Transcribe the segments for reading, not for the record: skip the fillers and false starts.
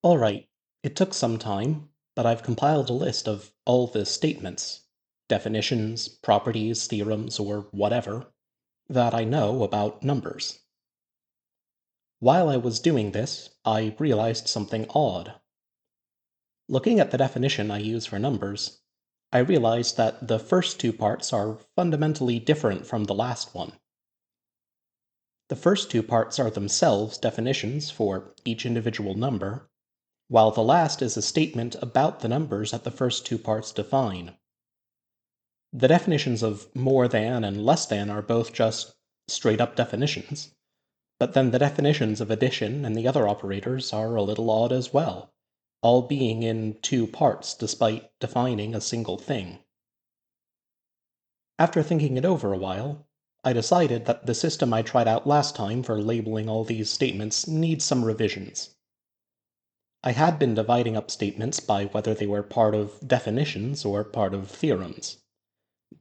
Alright, it took some time, but I've compiled a list of all the statements, definitions, properties, theorems, or whatever, that I know about numbers. While I was doing this, I realized something odd. Looking at the definition I use for numbers, I realized that the first two parts are fundamentally different from the last one. The first two parts are themselves definitions for each individual number, while the last is a statement about the numbers that the first two parts define. The definitions of more than and less than are both just straight up definitions, but then the definitions of addition and the other operators are a little odd as well, all being in two parts despite defining a single thing. After thinking it over a while, I decided that the system I tried out last time for labeling all these statements needs some revisions. I had been dividing up statements by whether they were part of definitions or part of theorems,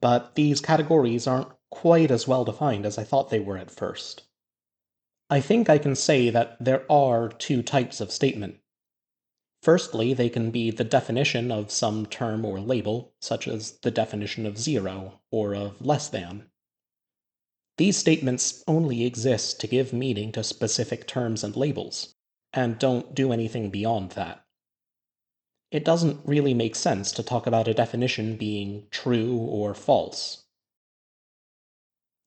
but these categories aren't quite as well defined as I thought they were at first. I think I can say that there are two types of statement. Firstly, they can be the definition of some term or label, such as the definition of zero or of less than. These statements only exist to give meaning to specific terms and labels, and don't do anything beyond that. It doesn't really make sense to talk about a definition being true or false.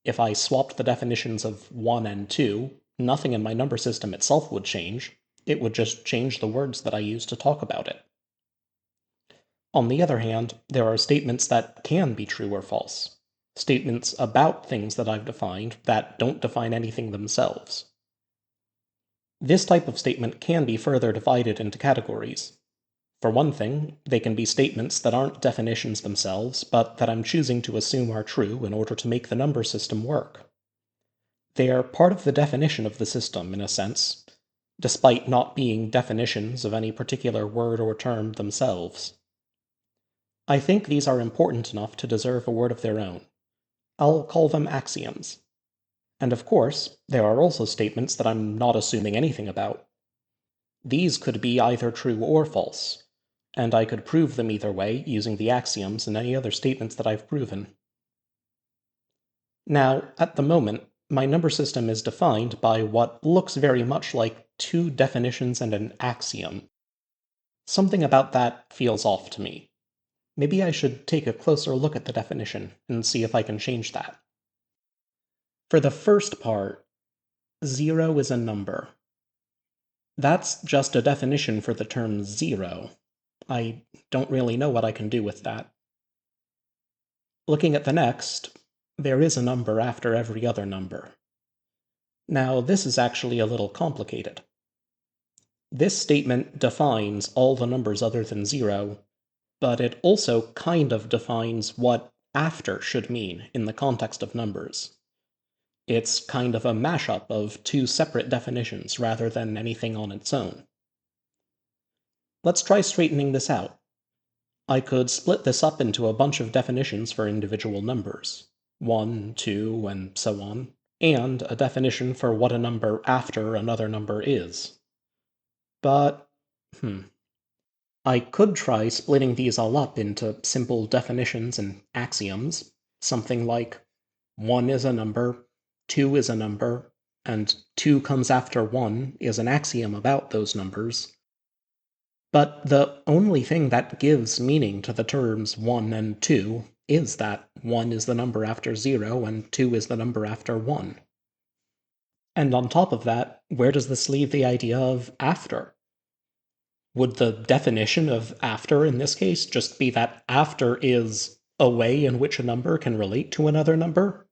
If I swapped the definitions of 1 and 2, nothing in my number system itself would change. It would just change the words that I use to talk about it. On the other hand, there are statements that can be true or false. Statements about things that I've defined that don't define anything themselves. This type of statement can be further divided into categories. For one thing, they can be statements that aren't definitions themselves, but that I'm choosing to assume are true in order to make the number system work. They are part of the definition of the system, in a sense, despite not being definitions of any particular word or term themselves. I think these are important enough to deserve a word of their own. I'll call them axioms. And of course, there are also statements that I'm not assuming anything about. These could be either true or false, and I could prove them either way using the axioms and any other statements that I've proven. Now, at the moment, my number system is defined by what looks very much like two definitions and an axiom. Something about that feels off to me. Maybe I should take a closer look at the definition and see if I can change that. For the first part, 0 is a number. That's just a definition for the term zero. I don't really know what I can do with that. Looking at the next, there is a number after every other number. Now, this is actually a little complicated. This statement defines all the numbers other than 0, but it also kind of defines what after should mean in the context of numbers. It's kind of a mashup of two separate definitions rather than anything on its own. Let's try straightening this out. I could split this up into a bunch of definitions for individual numbers, 1, 2, and so on, and a definition for what a number after another number is. But, I could try splitting these all up into simple definitions and axioms, something like 1 is a number, 2 is a number, and 2 comes after 1 is an axiom about those numbers. But the only thing that gives meaning to the terms 1 and 2 is that 1 is the number after 0 and 2 is the number after 1. And on top of that, where does this leave the idea of after? Would the definition of after in this case just be that after is a way in which a number can relate to another number?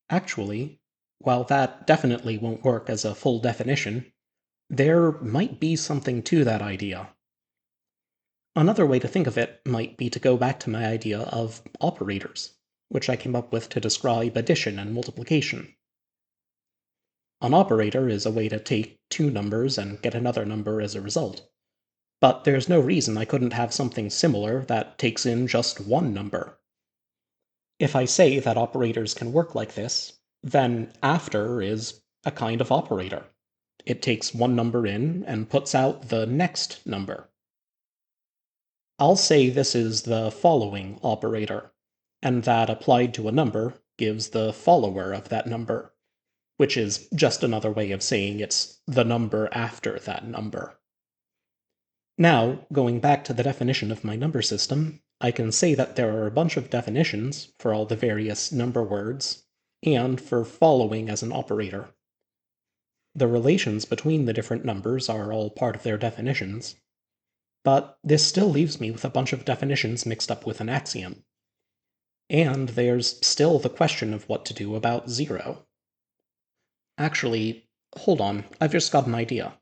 Actually, while that definitely won't work as a full definition, there might be something to that idea. Another way to think of it might be to go back to my idea of operators, which I came up with to describe addition and multiplication. An operator is a way to take two numbers and get another number as a result. But there's no reason I couldn't have something similar that takes in just one number. If I say that operators can work like this, then after is a kind of operator. It takes one number in and puts out the next number. I'll say this is the following operator, and that applied to a number gives the follower of that number, which is just another way of saying it's the number after that number. Now, going back to the definition of my number system, I can say that there are a bunch of definitions for all the various number words, and for following as an operator. The relations between the different numbers are all part of their definitions, but this still leaves me with a bunch of definitions mixed up with an axiom. And there's still the question of what to do about 0. Actually, hold on, I've just got an idea.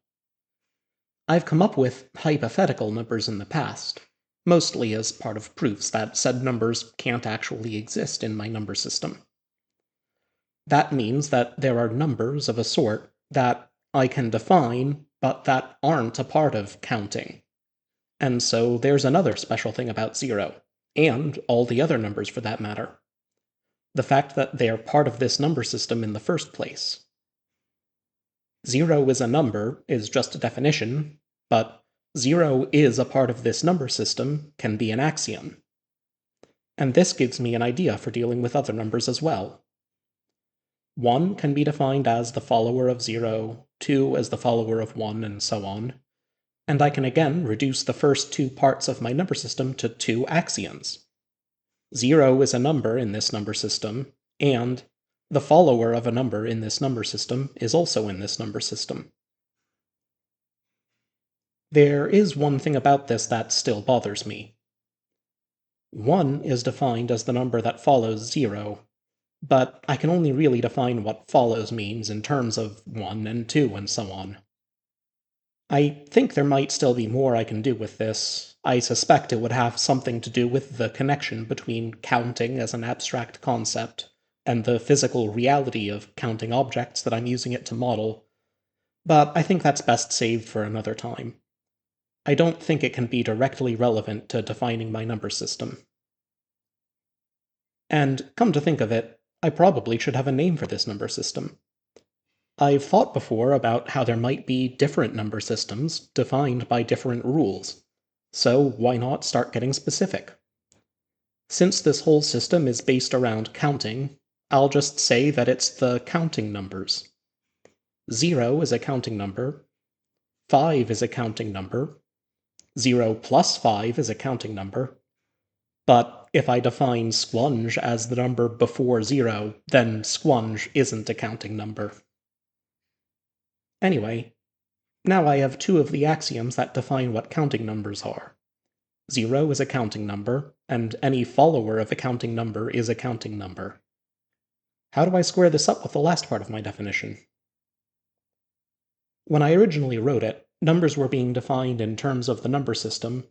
I've come up with hypothetical numbers in the past, mostly as part of proofs that said numbers can't actually exist in my number system. That means that there are numbers of a sort that I can define, but that aren't a part of counting. And so there's another special thing about 0, and all the other numbers for that matter. The fact that they are part of this number system in the first place. 0 is a number is just a definition, but 0 is a part of this number system can be an axiom. And this gives me an idea for dealing with other numbers as well. 1 can be defined as the follower of 0, 2 as the follower of 1, and so on. And I can again reduce the first two parts of my number system to two axioms. 0 is a number in this number system, and the follower of a number in this number system is also in this number system. There is one thing about this that still bothers me. 1 is defined as the number that follows 0, but I can only really define what follows means in terms of 1 and 2 and so on. I think there might still be more I can do with this. I suspect it would have something to do with the connection between counting as an abstract concept and the physical reality of counting objects that I'm using it to model, but I think that's best saved for another time. I don't think it can be directly relevant to defining my number system. And come to think of it, I probably should have a name for this number system. I've thought before about how there might be different number systems defined by different rules, so why not start getting specific? Since this whole system is based around counting, I'll just say that it's the counting numbers. 0 is a counting number, 5 is a counting number, 0 plus 5 is a counting number, but if I define squunge as the number before 0, then squunge isn't a counting number. Anyway, now I have two of the axioms that define what counting numbers are. 0 is a counting number, and any follower of a counting number is a counting number. How do I square this up with the last part of my definition? When I originally wrote it, numbers were being defined in terms of the number system,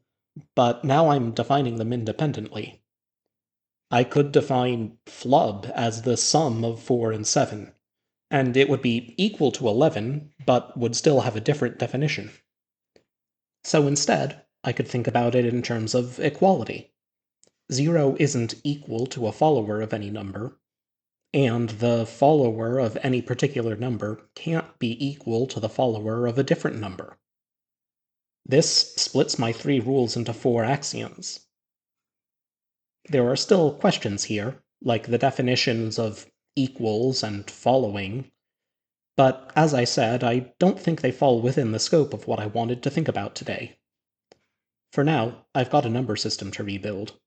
but now I'm defining them independently. I could define flub as the sum of 4 and 7, and it would be equal to 11, but would still have a different definition. So instead, I could think about it in terms of equality. 0 isn't equal to a follower of any number, and the follower of any particular number can't be equal to the follower of a different number. This splits my three rules into four axioms. There are still questions here, like the definitions of equals and following, but as I said, I don't think they fall within the scope of what I wanted to think about today. For now, I've got a number system to rebuild.